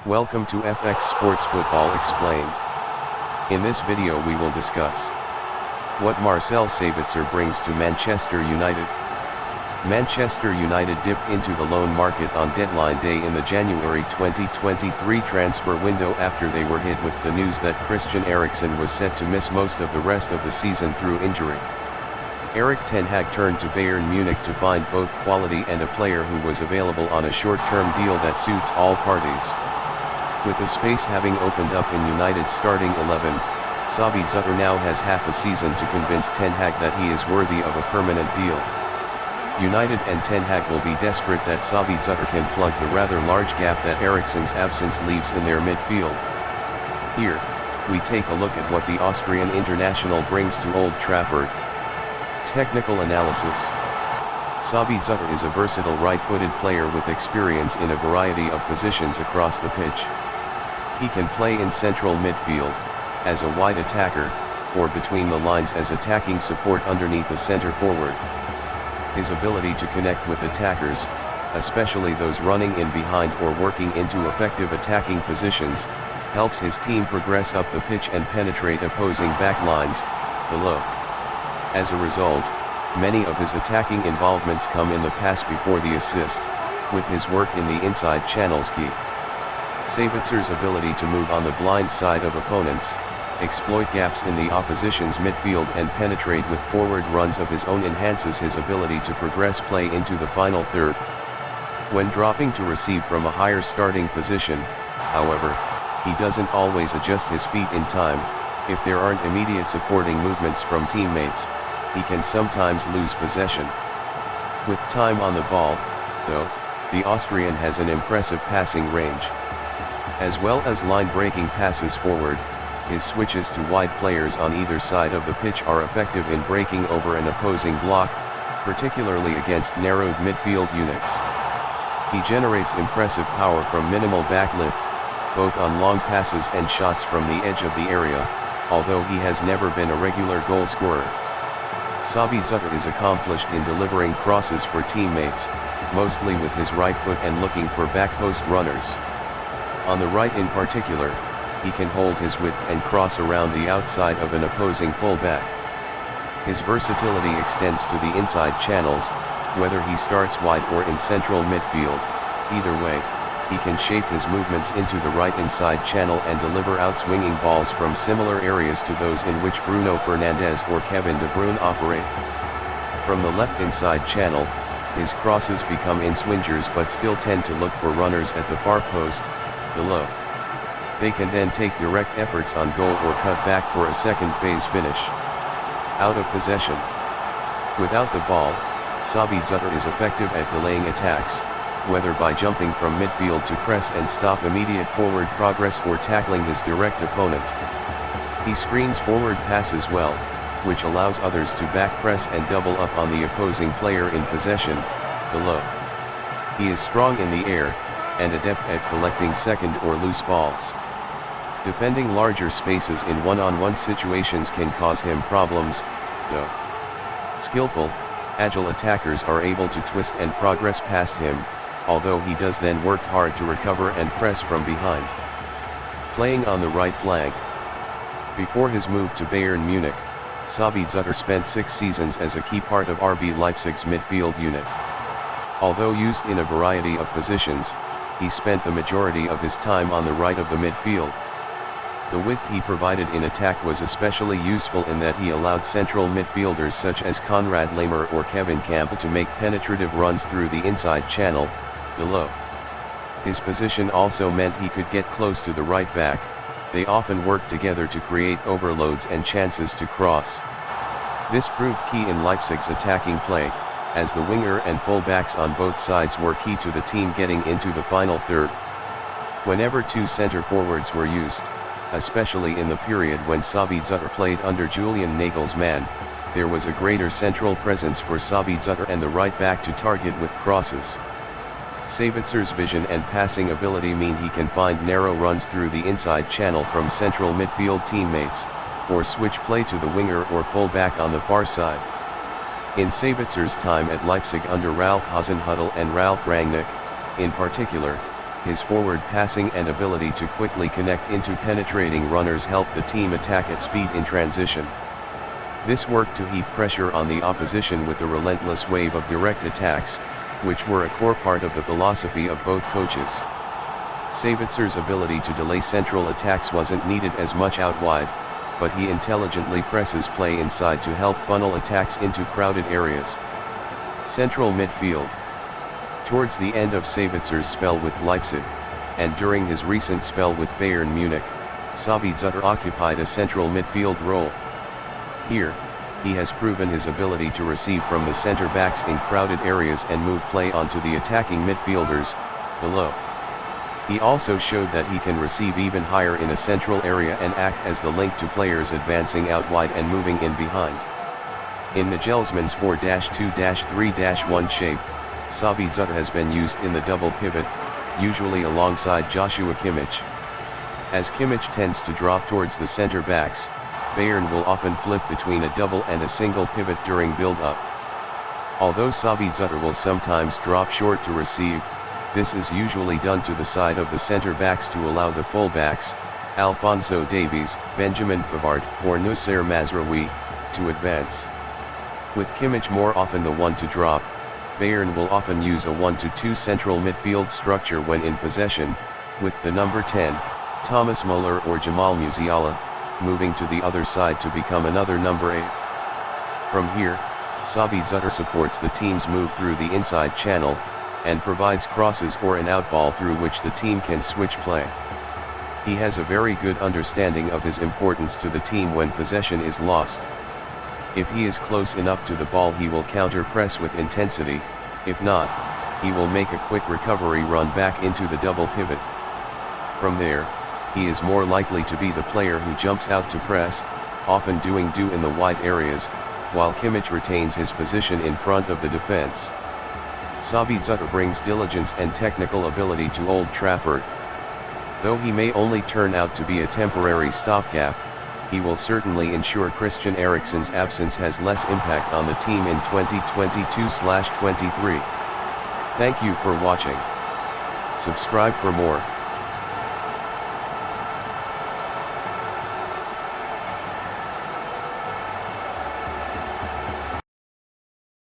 Welcome to FX Sports Football Explained. In this video we will discuss what Marcel Sabitzer brings to Manchester United. Manchester United dipped into the loan market on deadline day in the January 2023 transfer window after they were hit with the news that Christian Eriksen was set to miss most of the rest of the season through injury. Erik ten Hag turned to Bayern Munich to find both quality and a player who was available on a short-term deal that suits all parties. With the space having opened up in United's starting 11, Sabitzer now has half a season to convince ten Hag that he is worthy of a permanent deal. United and ten Hag will be desperate that Sabitzer can plug the rather large gap that Eriksen's absence leaves in their midfield. Here, we take a look at what the Austrian international brings to Old Trafford. Technical analysis. Sabitzer is a versatile right-footed player with experience in a variety of positions across the pitch. He can play in central midfield, as a wide attacker, or between the lines as attacking support underneath a center forward. His ability to connect with attackers, especially those running in behind or working into effective attacking positions, helps his team progress up the pitch and penetrate opposing back lines, below. As a result, many of his attacking involvements come in the pass before the assist, with his work in the inside channels key. Sabitzer's ability to move on the blind side of opponents, exploit gaps in the opposition's midfield and penetrate with forward runs of his own enhances his ability to progress play into the final third. When dropping to receive from a higher starting position, however, he doesn't always adjust his feet in time. If there aren't immediate supporting movements from teammates, he can sometimes lose possession. With time on the ball, though, the Austrian has an impressive passing range. As well as line-breaking passes forward, his switches to wide players on either side of the pitch are effective in breaking over an opposing block, particularly against narrowed midfield units. He generates impressive power from minimal backlift, both on long passes and shots from the edge of the area, although he has never been a regular goal scorer. Sabitzer is accomplished in delivering crosses for teammates, mostly with his right foot and looking for back post runners. On the right in particular, he can hold his width and cross around the outside of an opposing fullback. His versatility extends to the inside channels, whether he starts wide or in central midfield. Either way, he can shape his movements into the right inside channel and deliver out-swinging balls from similar areas to those in which Bruno Fernandes or Kevin De Bruyne operate. From the left inside channel, his crosses become in-swingers but still tend to look for runners at the far post, below. They can then take direct efforts on goal or cut back for a second phase finish. Out of possession. Without the ball, Sabitzer is effective at delaying attacks, whether by jumping from midfield to press and stop immediate forward progress or tackling his direct opponent. He screens forward passes well, which allows others to back press and double up on the opposing player in possession, below. He is strong in the air, and adept at collecting second or loose balls. Defending larger spaces in one-on-one situations can cause him problems, though. Skillful, agile attackers are able to twist and progress past him, although he does then work hard to recover and press from behind. Playing on the right flank. Before his move to Bayern Munich, Sabitzer spent 6 seasons as a key part of RB Leipzig's midfield unit. Although used in a variety of positions, he spent the majority of his time on the right of the midfield. The width he provided in attack was especially useful in that he allowed central midfielders such as Konrad Laimer or Kevin Campbell to make penetrative runs through the inside channel, below. His position also meant he could get close to the right back. They often worked together to create overloads and chances to cross. This proved key in Leipzig's attacking play, as the winger and full-backs on both sides were key to the team getting into the final third. Whenever two center forwards were used, especially in the period when Sabitzer played under Julian Nagelsmann, there was a greater central presence for Sabitzer and the right back to target with crosses. Sabitzer's vision and passing ability mean he can find narrow runs through the inside channel from central midfield teammates, or switch play to the winger or full-back on the far side. In Sabitzer's time at Leipzig under Ralf Hasenhüttl and Ralf Rangnick, in particular, his forward passing and ability to quickly connect into penetrating runners helped the team attack at speed in transition. This worked to heap pressure on the opposition with a relentless wave of direct attacks, which were a core part of the philosophy of both coaches. Sabitzer's ability to delay central attacks wasn't needed as much out wide, but he intelligently presses play inside to help funnel attacks into crowded areas. Central midfield. Towards the end of Sabitzer's spell with Leipzig, and during his recent spell with Bayern Munich, Sabitzer occupied a central midfield role. Here, he has proven his ability to receive from the center backs in crowded areas and move play onto the attacking midfielders below. He also showed that he can receive even higher in a central area and act as the link to players advancing out wide and moving in behind. In Nagelsmann's 4-2-3-1 shape, Sabitzer has been used in the double pivot, usually alongside Joshua Kimmich. As Kimmich tends to drop towards the center backs, Bayern will often flip between a double and a single pivot during build-up. Although Sabitzer will sometimes drop short to receive, this is usually done to the side of the center backs to allow the full-backs, Alphonso Davies, Benjamin Pavard, or Noussair Mazraoui, to advance. With Kimmich more often the one to drop, Bayern will often use a 1-2 central midfield structure when in possession, with the number 10, Thomas Muller or Jamal Musiala, moving to the other side to become another number 8. From here, Sabitzer supports the team's move through the inside channel, and provides crosses or an outball through which the team can switch play. He has a very good understanding of his importance to the team when possession is lost. If he is close enough to the ball, he will counter-press with intensity. If not, he will make a quick recovery run back into the double pivot. From there, he is more likely to be the player who jumps out to press, often doing in the wide areas, while Kimmich retains his position in front of the defense. Sabitzer brings diligence and technical ability to Old Trafford. Though he may only turn out to be a temporary stopgap, he will certainly ensure Christian Eriksen's absence has less impact on the team in 2022/23. Thank you for watching. Subscribe for more.